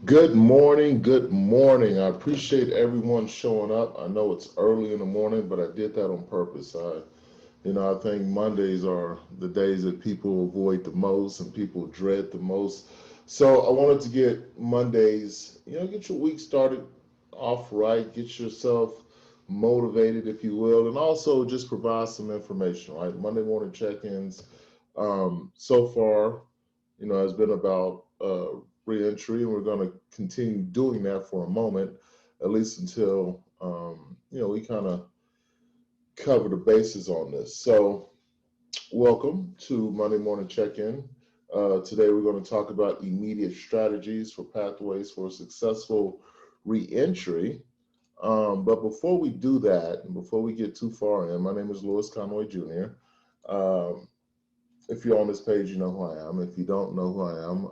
Good morning. Good morning. I appreciate everyone showing up. I know it's early in the morning, but I did that on purpose. I think Mondays are the days that people avoid the most and people dread the most. So I wanted to get Mondays, get your week started off right, get yourself motivated, if you will, and also just provide some information, right? Monday morning check-ins. So far, has been about reentry, and we're going to continue doing that for a moment, at least until we kind of cover the bases on this. So, welcome to Monday Morning Check-in. Today, we're going to talk about immediate strategies for pathways for successful reentry. But before we do that, and before we get too far in, my name is Conway Jr. Um, if you're on this page, you know who I am. If you don't know who I am,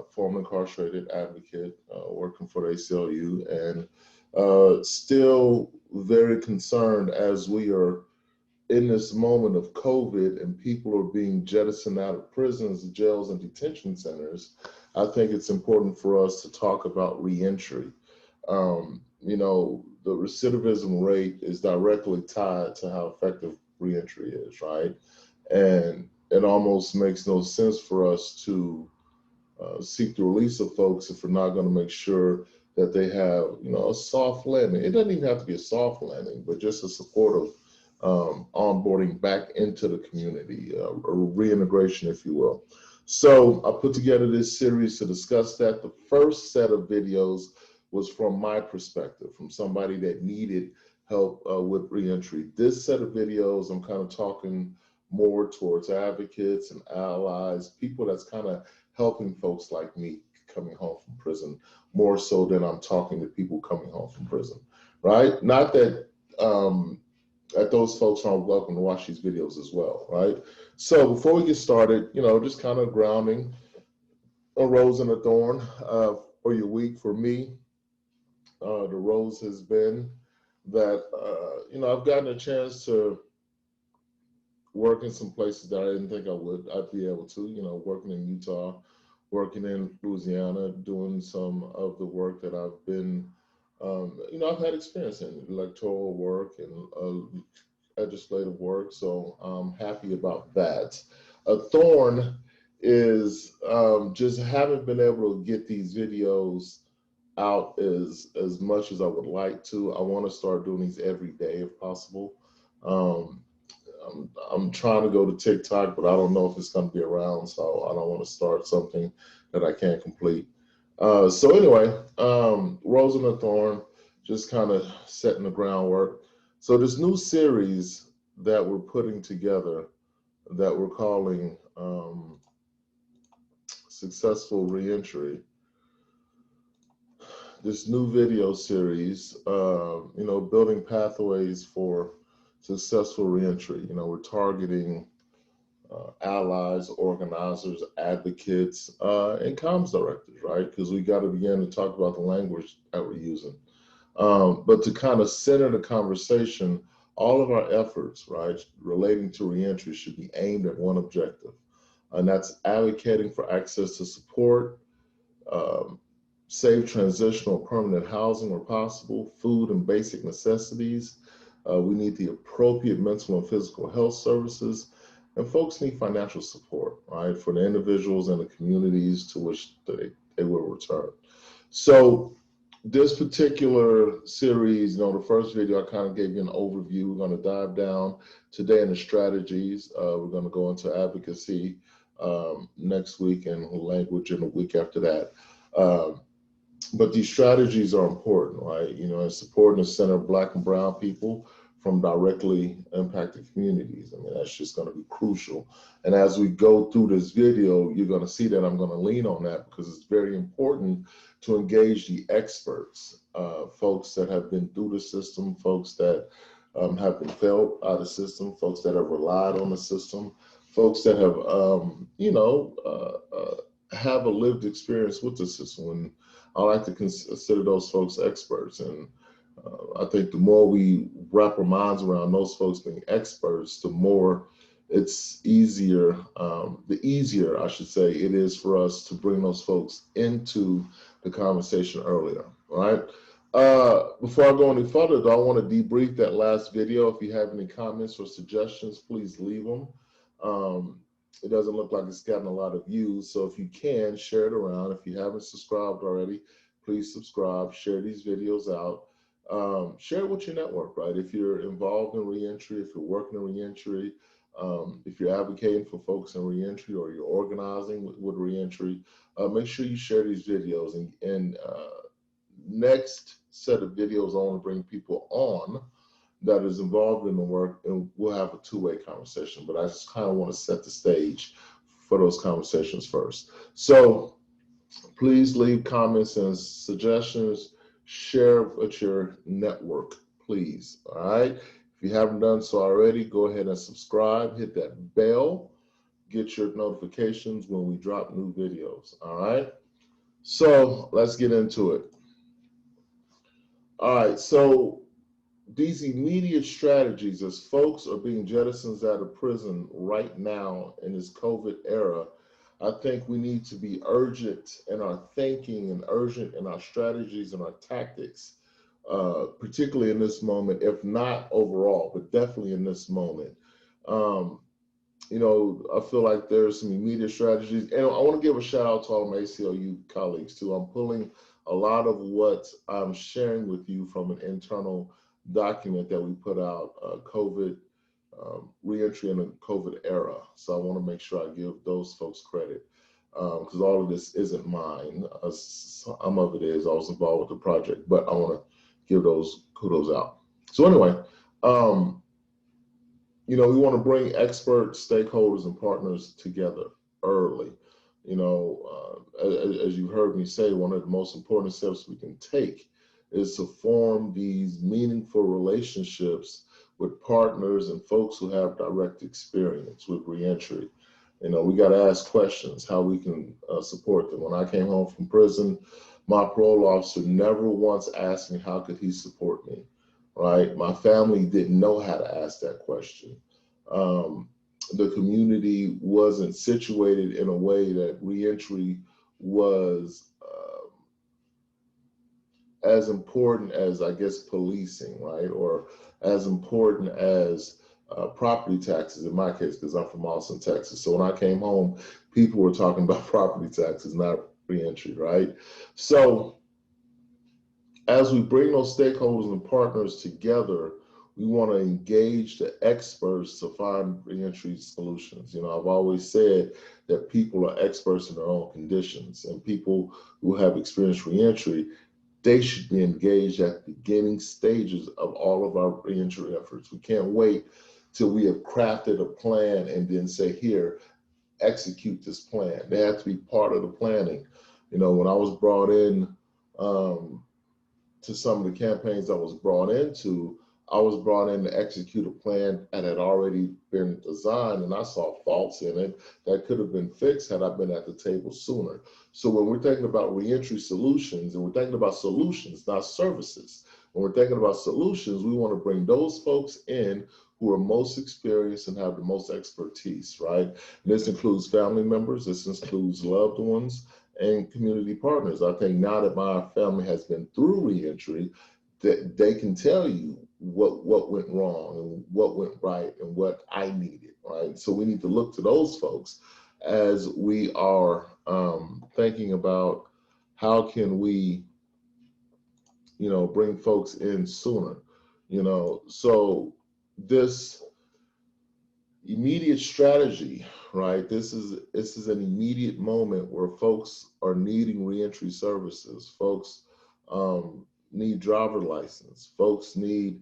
former incarcerated advocate, working for the ACLU, and still very concerned as we are in this moment of COVID and people are being jettisoned out of prisons, jails, and detention centers. I think it's important for us to talk about reentry. The recidivism rate is directly tied to how effective reentry is, right? And it almost makes no sense for us to seek the release of folks if we're not going to make sure that they have, a soft landing. It doesn't even have to be a soft landing, but just a supportive onboarding back into the community, or reintegration, if you will. So I put together this series to discuss that. The first set of videos was from my perspective, from somebody that needed help with reentry. This set of videos, I'm kind of talking more towards advocates and allies, people that's kind of helping folks like me coming home from prison, more so than I'm talking to people coming home from prison, right? Not that those folks aren't welcome to watch these videos as well, right? So before we get started, just kind of grounding, a rose and a thorn for your week. For me, the rose has been that, I've gotten a chance to work in some places that I didn't think I'd be able to, working in Utah, working in Louisiana, doing some of the work that I've been, I've had experience in electoral work and legislative work. So I'm happy about that. A thorn is just haven't been able to get these videos out as much as I would like to. I want to start doing these every day if possible. Um, I'm trying to go to TikTok, but I don't know if it's going to be around, so I don't want to start something that I can't complete. So anyway, Rose and the Thorn, just kind of setting the groundwork. So this new series that we're putting together, that we're calling Successful Reentry, this new video series, building pathways for successful reentry. We're targeting allies, organizers, advocates, and comms directors, right? Because we got to begin to talk about the language that we're using. But to kind of center the conversation, all of our efforts, right, relating to reentry should be aimed at one objective, and that's advocating for access to support, um, safe transitional permanent housing where possible, food and basic necessities. We need the appropriate mental and physical health services, and folks need financial support, right, for the individuals and the communities to which they will return. So this particular series, the first video I kind of gave you an overview. We're going to dive down today into strategies. We're going to go into advocacy next week and language in the week after that. Um, but these strategies are important, right? It's supporting the center of Black and Brown people from directly impacted communities. I mean, that's just going to be crucial. And as we go through this video, you're going to see that I'm going to lean on that because it's very important to engage the experts, folks that have been through the system, folks that have been failed out of the system, folks that have relied on the system, folks that have, have a lived experience with the system. And I like to consider those folks experts. And I think the more we wrap our minds around those folks being experts, the more it's easier, the easier, I should say, it is for us to bring those folks into the conversation earlier, all right? Before I go any further, though, I want to debrief that last video. If you have any comments or suggestions, please leave them. It doesn't look like it's gotten a lot of views, so if you can, share it around. If you haven't subscribed already, please subscribe, share these videos out. Share it with your network, right? If you're involved in reentry, if you're working in reentry, if you're advocating for folks in reentry or you're organizing with reentry, make sure you share these videos. And next set of videos, I want to bring people on that is involved in the work, and we'll have a two-way conversation. But I just kind of want to set the stage for those conversations first. So please leave comments and suggestions. Share with your network, please. All right. If you haven't done so already, go ahead and subscribe. Hit that bell. Get your notifications when we drop new videos. All right. So let's get into it. All right. So these immediate strategies, as folks are being jettisoned out of prison right now in this COVID era, I think we need to be urgent in our thinking and urgent in our strategies and our tactics, particularly in this moment, if not overall, but definitely in this moment. You know, I feel like there's some immediate strategies, and I want to give a shout out to all my ACLU colleagues too. I'm pulling a lot of what I'm sharing with you from an internal document that we put out, COVID reentry in the COVID era. So I want to make sure I give those folks credit, because all of this isn't mine. Some of it is. I was involved with the project, but I want to give those kudos out. So anyway, you know, we want to bring experts, stakeholders, and partners together early. You know, as you heard me say, one of the most important steps we can take is to form these meaningful relationships with partners and folks who have direct experience with reentry. You know, we got to ask questions how we can support them. When I came home from prison, my parole officer never once asked me how could he support me, right? My family didn't know how to ask that question. The community wasn't situated in a way that reentry was as important as, I guess, policing, right? Or as important as property taxes in my case, because I'm from Austin, Texas. So when I came home, people were talking about property taxes, not reentry, right? So as we bring those stakeholders and partners together, we want to engage the experts to find reentry solutions. You know, I've always said that people are experts in their own conditions, and people who have experienced reentry, they should be engaged at the beginning stages of all of our reentry efforts. We can't wait till we have crafted a plan and then say, here, execute this plan. They have to be part of the planning. You know, when I was brought in to some of the campaigns I was brought into, I was brought in to execute a plan that had already been designed, and I saw faults in it that could have been fixed had I been at the table sooner. So when we're thinking about reentry solutions, and we're thinking about solutions, not services, when we're thinking about solutions, we want to bring those folks in who are most experienced and have the most expertise, right? And this includes family members, this includes loved ones, and community partners. I think now that my family has been through reentry, that they can tell you what went wrong and what went right and what I needed, right? So we need to look to those folks as we are thinking about how can we, you know, bring folks in sooner, you know. So this immediate strategy, right? This is an immediate moment where folks are needing reentry services. Folks need driver license. Folks need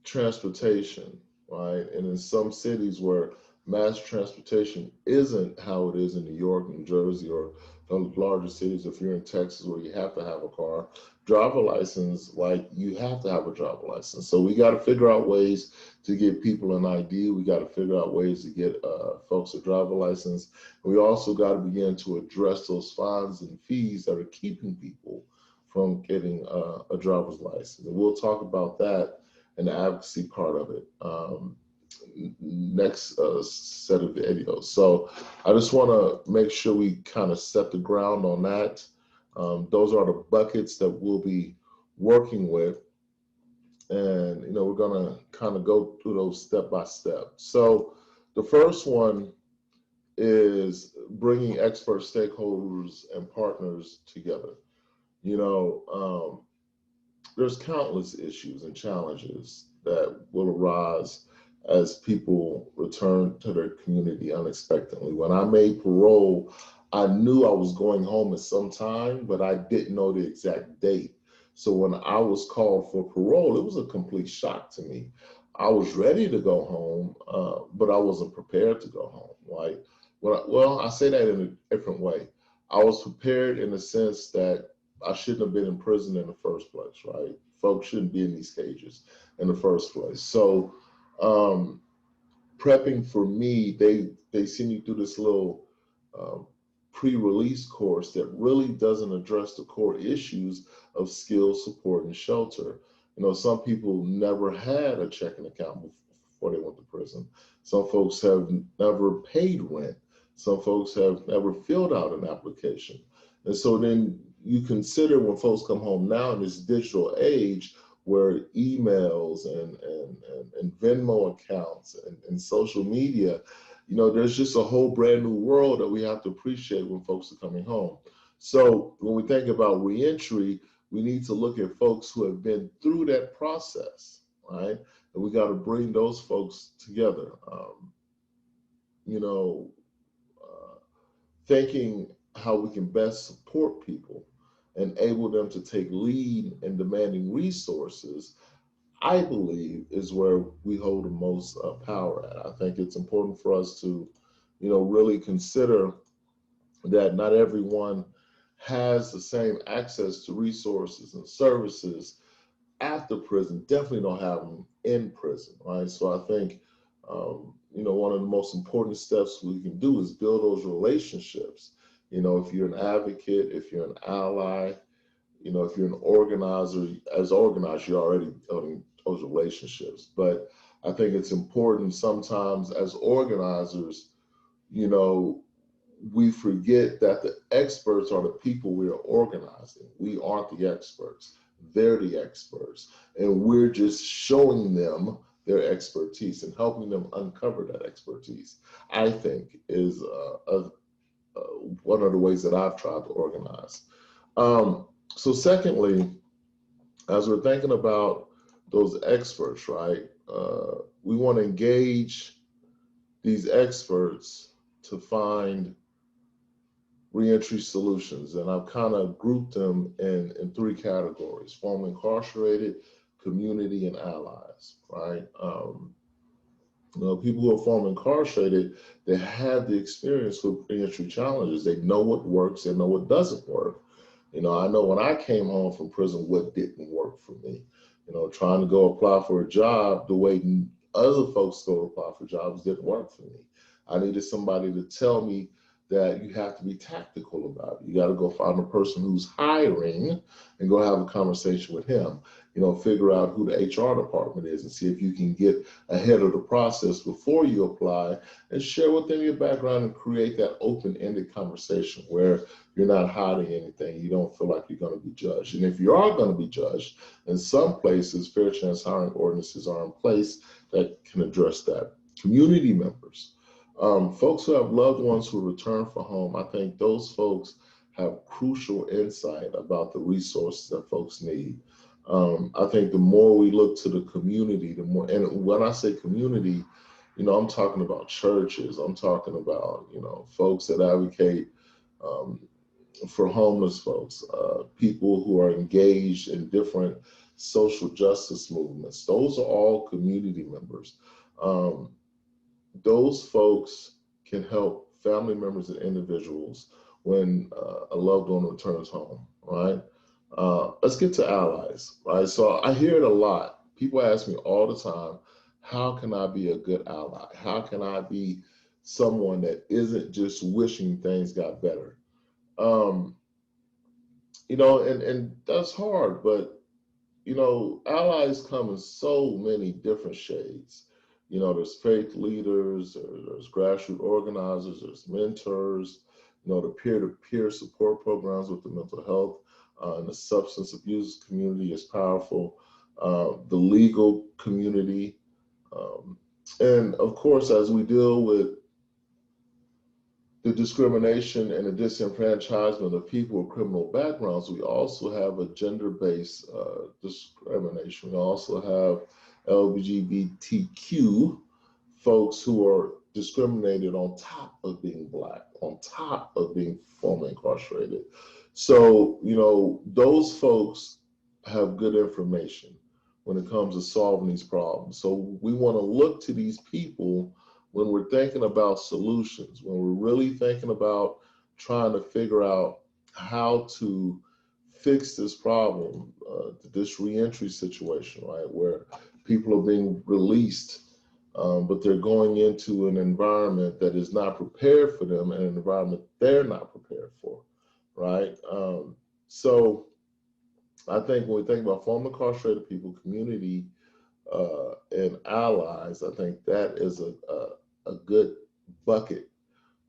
transportation, right? And in some cities where mass transportation isn't how it is in New York, New Jersey, or the larger cities, if you're in Texas where you have to have a car, driver license, like you have to have a driver license. So we got to figure out ways to get people an ID. We got to figure out ways to get folks a driver license. And we also got to begin to address those fines and fees that are keeping people from getting a driver's license. And we'll talk about that and the advocacy part of it. next set of videos. So I just want to make sure we kind of set the ground on that. Those are the buckets that we'll be working with. And, we're going to kind of go through those step by step. So the first one is bringing expert stakeholders and partners together. There's countless issues and challenges that will arise as people return to their community unexpectedly. When I made parole, I knew I was going home at some time, but I didn't know the exact date. So when I was called for parole, it was a complete shock to me. I was ready to go home, but I wasn't prepared to go home. Like, I say that in a different way. I was prepared in the sense that I shouldn't have been in prison in the first place, right? Folks shouldn't be in these cages in the first place. So prepping for me, they send you through this little pre-release course that really doesn't address the core issues of skills, support, and shelter. Some people never had a checking account before they went to prison. Some folks have never paid rent. Some folks have never filled out an application. And so then you consider when folks come home now in this digital age where emails and Venmo accounts and social media, there's just a whole brand new world that we have to appreciate when folks are coming home. So when we think about reentry, we need to look at folks who have been through that process, right? And we got to bring those folks together. Thinking how we can best support people, enable them to take lead in demanding resources, I believe is where we hold the most power at. I think it's important for us to, really consider that not everyone has the same access to resources and services after prison, definitely don't have them in prison, right? So I think, one of the most important steps we can do is build those relationships. If you're an advocate, if you're an ally, if you're an organizer, as organized, you're already building those relationships. But I think it's important sometimes as organizers, we forget that the experts are the people we are organizing. We aren't the experts. They're the experts. And we're just showing them their expertise and helping them uncover that expertise, I think is one of the ways that I've tried to organize. So secondly, as we're thinking about those experts, right, we want to engage these experts to find reentry solutions. And I've kind of grouped them in three categories: formerly incarcerated, community, and allies, right? People who are formerly incarcerated, they have the experience with reentry challenges. They know what works, they know what doesn't work. I know when I came home from prison, what didn't work for me. Trying to go apply for a job the way other folks go apply for jobs didn't work for me. I needed somebody to tell me that you have to be tactical about it. You got to go find a person who's hiring and go have a conversation with him. Figure out who the HR department is and see if you can get ahead of the process before you apply, and share with them your background and create that open-ended conversation where you're not hiding anything. You don't feel like you're going to be judged. And if you are going to be judged, in some places, fair chance hiring ordinances are in place that can address that. Community members. Folks who have loved ones who return for home, I think those folks have crucial insight about the resources that folks need. I think the more we look to the community, the more, and when I say community, I'm talking about churches, I'm talking about, folks that advocate for homeless folks, people who are engaged in different social justice movements. Those are all community members. Those folks can help family members and individuals when a loved one returns home, right? Let's get to allies, right? So I hear it a lot. People ask me all the time, how can I be a good ally? How can I be someone that isn't just wishing things got better? And that's hard, but, allies come in so many different shades. there's faith leaders, there's grassroots organizers, there's mentors, the peer-to-peer support programs with the mental health and the substance abuse community is powerful. The legal community. And of course, as we deal with the discrimination and the disenfranchisement of people with criminal backgrounds, we also have a gender-based discrimination. We also have LGBTQ folks who are discriminated on top of being Black, on top of being formerly incarcerated. So, those folks have good information when it comes to solving these problems. So we want to look to these people when we're thinking about solutions, when we're really thinking about trying to figure out how to fix this problem, this reentry situation, right, where people are being released, but they're going into an environment that is not prepared for them and an environment they're not prepared for, right? So I think when we think about former incarcerated people, community, and allies, I think that is a good bucket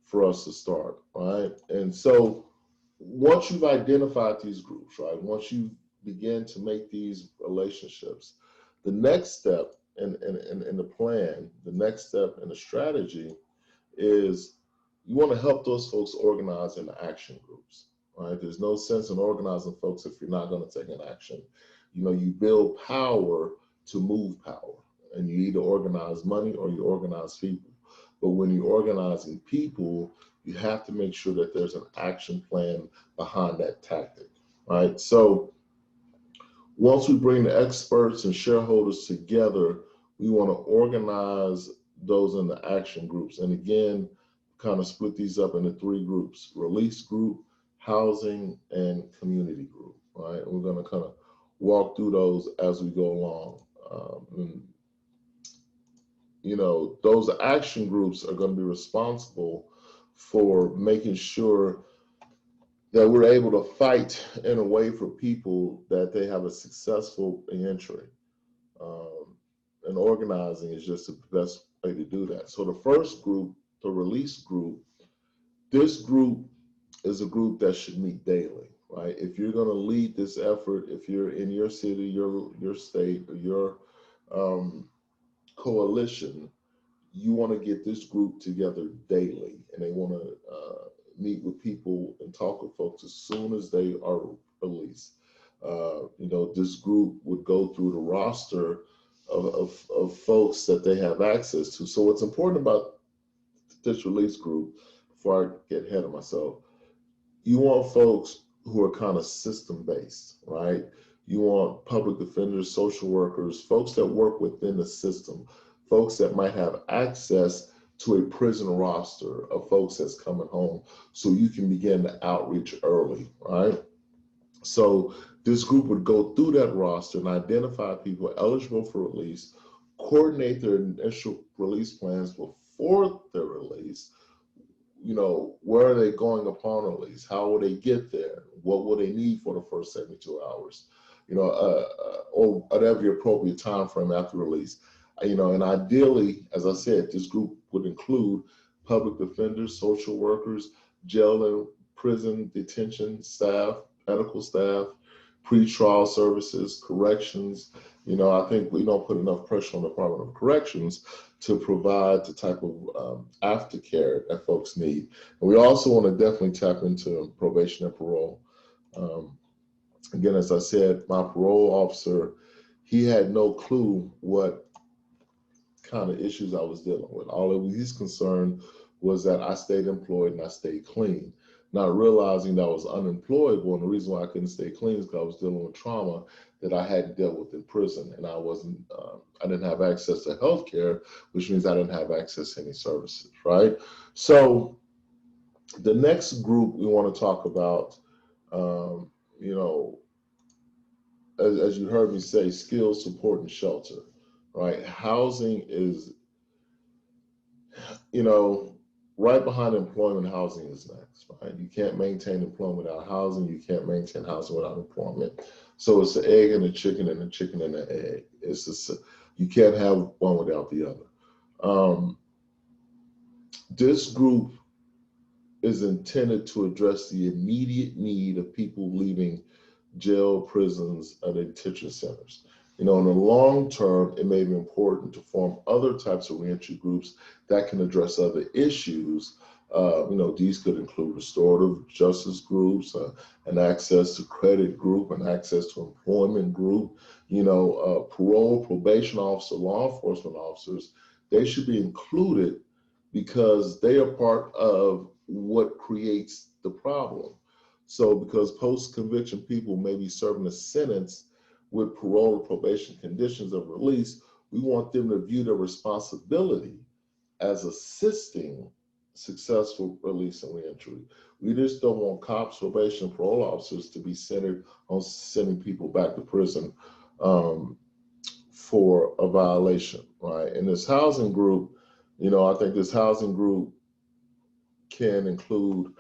for us to start, right? And so once you've identified these groups, right, once you begin to make these relationships, the next step in the plan, the next step in the strategy is you want to help those folks organize into action groups, right? There's no sense in organizing folks if you're not going to take an action. You build power to move power, and you either organize money or you organize people. But when you're organizing people, you have to make sure that there's an action plan behind that tactic, right? So once we bring the experts and shareholders together, we want to organize those into action groups. And again, kind of split these up into 3 groups: release group, housing, and community group, right? And we're going to kind of walk through those as we go along. Those action groups are going to be responsible for making sure that we're able to fight in a way for people that they have a successful reentry. And organizing is just the best way to do that. So the first group, the release group, this group is a group that should meet daily, right? If you're going to lead this effort, if you're in your city, your state, or your coalition, you want to get this group together daily, and they want to meet with people and talk with folks as soon as they are released. This group would go through the roster of folks that they have access to. So what's important about this release group, before I get ahead of myself, you want folks who are kind of system-based, right? You want public defenders, social workers, folks that work within the system, folks that might have access to a prison roster of folks that's coming home, so you can begin to outreach early, right? So this group would go through that roster and identify people eligible for release, coordinate their initial release plans before their release. Where are they going upon release? How will they get there? What will they need for the first 72 hours? Or whatever the appropriate time frame after release. And ideally, as I said, this group would include public defenders, social workers, jail and prison detention staff, medical staff, pretrial services, corrections. I think we don't put enough pressure on the Department of Corrections to provide the type of aftercare that folks need. And we also want to definitely tap into probation and parole. Again, as I said, my parole officer, he had no clue what kind of issues I was dealing with. All of his concern was that I stayed employed and I stayed clean. Not realizing that I was unemployable, and the reason why I couldn't stay clean is because I was dealing with trauma that I hadn't dealt with in prison, and I didn't have access to health care, which means I didn't have access to any services, right? So the next group we want to talk about, as you heard me say, skills, support, and shelter, right? Housing is, right behind employment, housing is next, right? You can't maintain employment without housing. You can't maintain housing without employment. So it's the egg and the chicken and the chicken and the egg. It's just, you can't have one without the other. Um, this group is intended to address the immediate need of people leaving jail, prisons, and detention centers. In the long term, it may be important to form other types of reentry groups that can address other issues. These could include restorative justice groups, and access to credit group, and access to employment group. Parole, probation officer, law enforcement officers, they should be included because they are part of what creates the problem. So because post-conviction people may be serving a sentence with parole or probation conditions of release, we want them to view their responsibility as assisting successful release and reentry. We just don't want cops, probation, parole officers to be centered on sending people back to prison for a violation, right? And this housing group, I think this housing group can include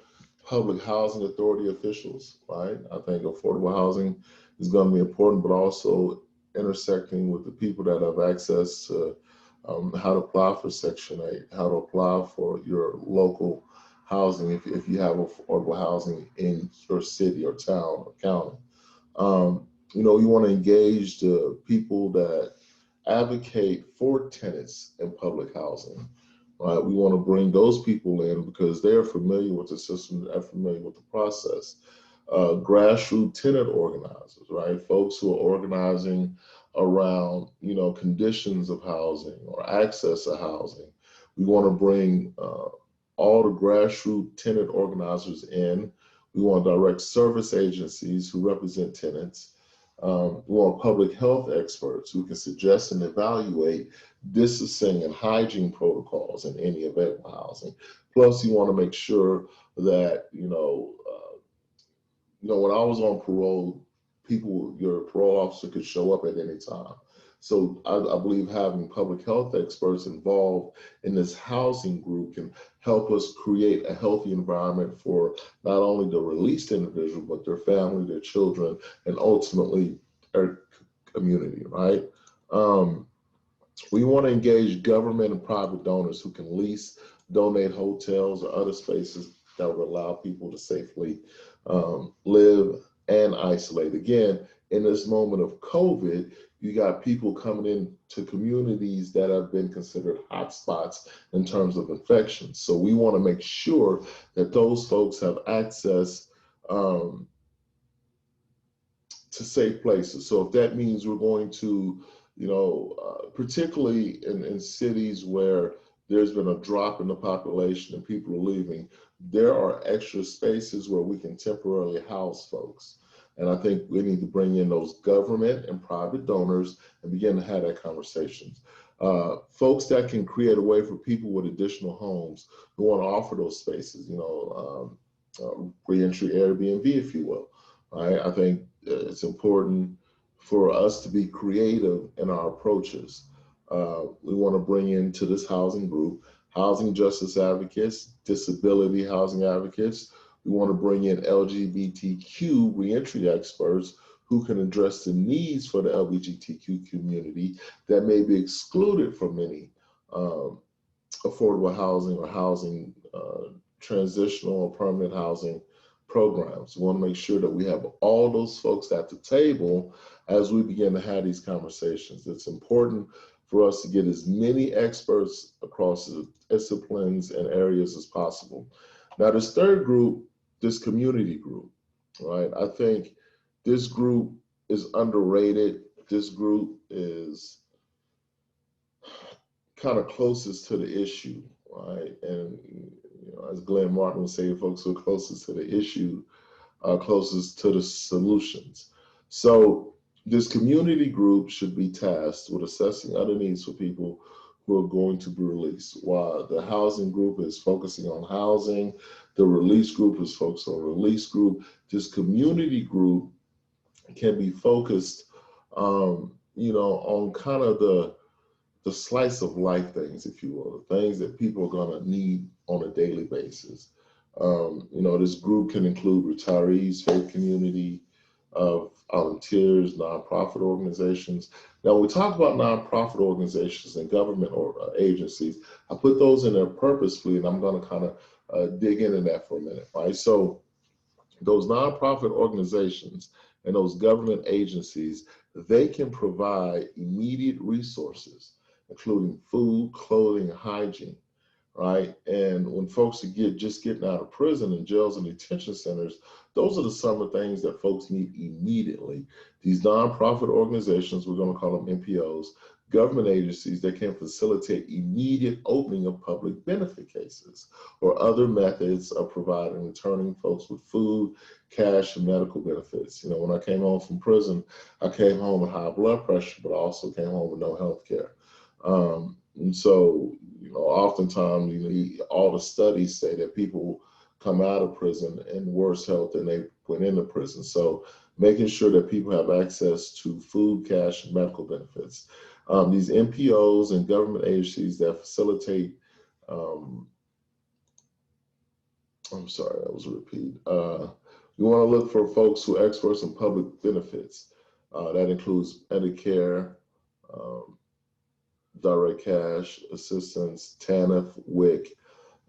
public housing authority officials, right? I think affordable housing is going to be important, but also intersecting with the people that have access to how to apply for Section 8, how to apply for your local housing if you have affordable housing in your city or town or county. You want to engage the people that advocate for tenants in public housing. Right? We want to bring those people in because they're familiar with the system, they're familiar with the process. Grassroots tenant organizers, right? Folks who are organizing around, conditions of housing or access to housing. We want to bring all the grassroots tenant organizers in. We want direct service agencies who represent tenants. We want public health experts who can suggest and evaluate distancing and hygiene protocols in any available housing. Plus, you want to make sure that, when I was on parole, your parole officer could show up at any time. So I believe having public health experts involved in this housing group can help us create a healthy environment for not only the released individual, but their family, their children, and ultimately our community, right? We want to engage government and private donors who can lease, donate hotels or other spaces that would allow people to safely live and isolate. Again, in this moment of COVID, you got people coming into communities that have been considered hotspots in terms of infections. So we want to make sure that those folks have access to safe places. So if that means we're going to, particularly in cities where there's been a drop in the population and people are leaving, there are extra spaces where we can temporarily house folks. And I think we need to bring in those government and private donors and begin to have that conversations. Folks that can create a way for people with additional homes who want to offer those spaces, reentry Airbnb, if you will. Right? I think it's important for us to be creative in our approaches. We want to bring into this housing group housing justice advocates, disability housing advocates. We want to bring in LGBTQ reentry experts who can address the needs for the LGBTQ community that may be excluded from many affordable housing or housing transitional or permanent housing programs. We want to make sure that we have all those folks at the table as we begin to have these conversations. It's important for us to get as many experts across the disciplines and areas as possible. Now, this third group, this community group, right? I think this group is underrated. This group is kind of closest to the issue, right? And as Glenn Martin would say, folks who are closest to the issue are closest to the solutions. So this community group should be tasked with assessing other needs for people who are going to be released. While the housing group is focusing on housing, the release group is focused on release group. This community group can be focused, on kind of the slice of life things, if you will, the things that people are going to need on a daily basis. This group can include retirees, faith community, of volunteers, nonprofit organizations. Now, when we talk about nonprofit organizations and government or agencies, I put those in there purposefully, and I'm going to kind of dig into that for a minute, right? So those nonprofit organizations and those government agencies, they can provide immediate resources, including food, clothing, and hygiene, right? And when folks are just getting out of prison and jails and detention centers, those are some of the things that folks need immediately. These nonprofit organizations, we're going to call them NPOs, government agencies that can facilitate immediate opening of public benefit cases or other methods of providing, returning folks with food, cash, and medical benefits. You know, when I came home from prison, I came home with high blood pressure, but I also came home with no health care. And so, you know, oftentimes, you know, all the studies say that people come out of prison in worse health than they went into prison. So making sure that people have access to food, cash, and medical benefits. These NPOs and government agencies that facilitate, I'm sorry, that was a repeat. You want to look for folks who are experts in public benefits. That includes Medicare, direct cash assistance, TANF, WIC.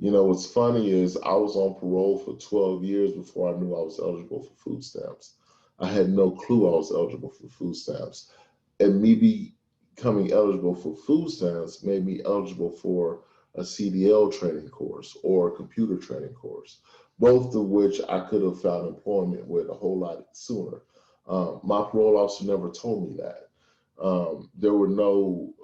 You know, what's funny is I was on parole for 12 years before I knew I was eligible for food stamps. I had no clue I was eligible for food stamps. And me becoming eligible for food stamps made me eligible for a CDL training course or a computer training course, both of which I could have found employment with a whole lot sooner. My parole officer never told me that. There were no,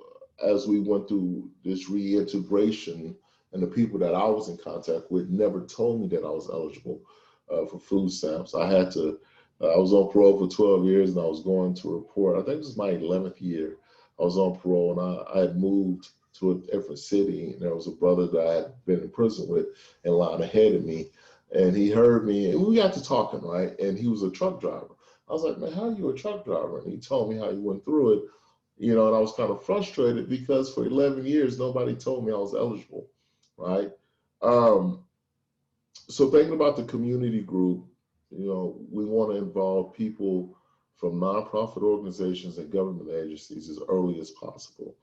as we went through this reintegration, and the people that I was in contact with never told me that I was eligible for food stamps. I was on parole for 12 years and I was going to report, I think this is my 11th year. I was on parole and I had moved to a different city, and there was a brother that I had been in prison with in line ahead of me. And he heard me and we got to talking, right? And he was a truck driver. I was like, man, how are you a truck driver? And he told me how he went through it, you know, and I was kind of frustrated because for 11 years, nobody told me I was eligible, right? So thinking about the community group, you know, we want to involve people from nonprofit organizations and government agencies as early as possible.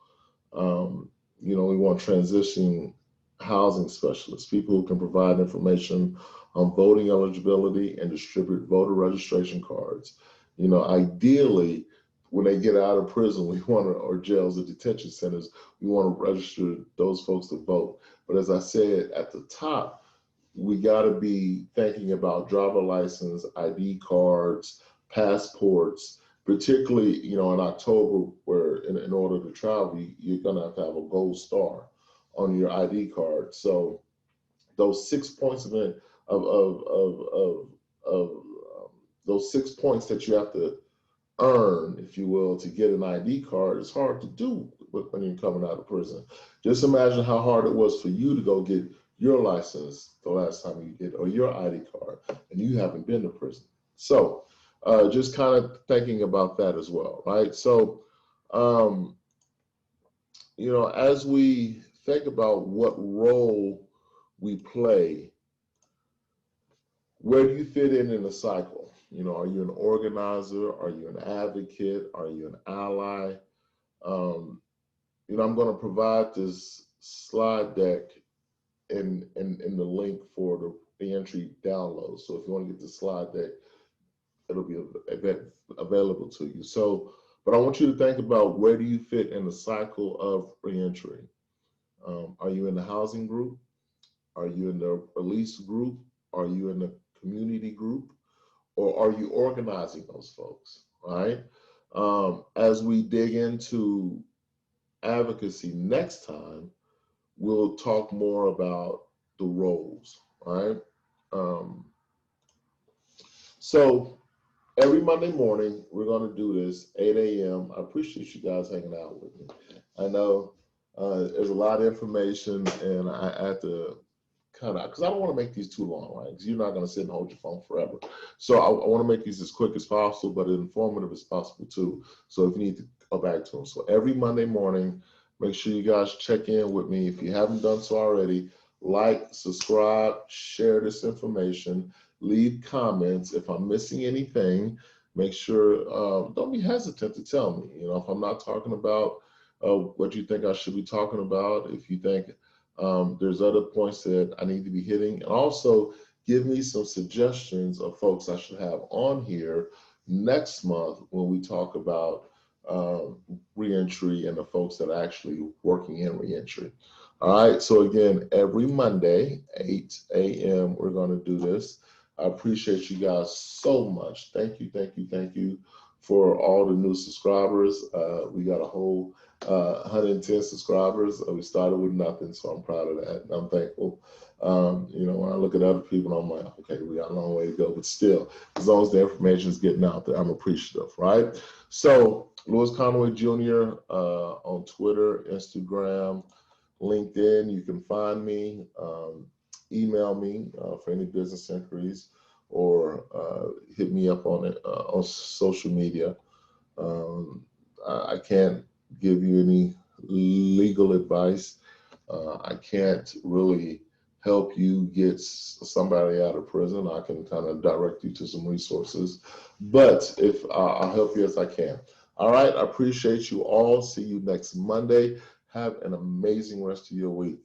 You know, we want transition housing specialists, people who can provide information on voting eligibility and distribute voter registration cards. You know, ideally, when they get out of prison, we want to, or jails or detention centers, we want to register those folks to vote. But as I said at the top, we got to be thinking about driver license, ID cards, passports, particularly, you know, in October, where in order to travel, you're going to have a gold star on your ID card. So those 6 points those 6 points that you have to earn, if you will, to get an ID card is hard to do when you're coming out of prison. Just imagine how hard it was for you to go get your license the last time you did, or your ID card, and you haven't been to prison. So just kind of thinking about that as well, right? So, you know, as we think about what role we play, where do you fit in the cycle? You know, are you an organizer? Are you an advocate? Are you an ally? You know, I'm going to provide this slide deck in the link for the Reentry download. So if you want to get the slide deck, it'll be available to you. So, but I want you to think about, where do you fit in the cycle of reentry? Are you in the housing group? Are you in the release group? Are you in the community group? Or are you organizing those folks, right? As we dig into advocacy next time, we'll talk more about the roles, right? So every Monday morning, we're going to do this, 8 a.m. I appreciate you guys hanging out with me. I know there's a lot of information, and I have to kind of, because I don't want to make these too long, right? Because you're not going to sit and hold your phone forever. So I want to make these as quick as possible, but as informative as possible too. So if you need to go back to them. So every Monday morning, make sure you guys check in with me. If you haven't done so already, like, subscribe, share this information, leave comments. If I'm missing anything, make sure, don't be hesitant to tell me. You know, if I'm not talking about what you think I should be talking about, if you think there's other points that I need to be hitting, and also give me some suggestions of folks I should have on here next month when we talk about reentry and the folks that are actually working in reentry. All right, so again, every Monday, 8 a.m., we're going to do this. I appreciate you guys so much. Thank you, thank you, thank you for all the new subscribers. We got a whole 110 subscribers. We started with nothing, so I'm proud of that, and I'm thankful. You know, when I look at other people, I'm like, okay, we got a long way to go, but still, as long as the information is getting out there, I'm appreciative, right? So, Louis Conway Jr. On Twitter, Instagram, LinkedIn, you can find me. Email me for any business inquiries, or hit me up on social media. I can't give you any legal advice. I can't really help you get somebody out of prison. I can kind of direct you to some resources, but if I'll help you as I can. All right, I appreciate you all. See you next Monday. Have an amazing rest of your week.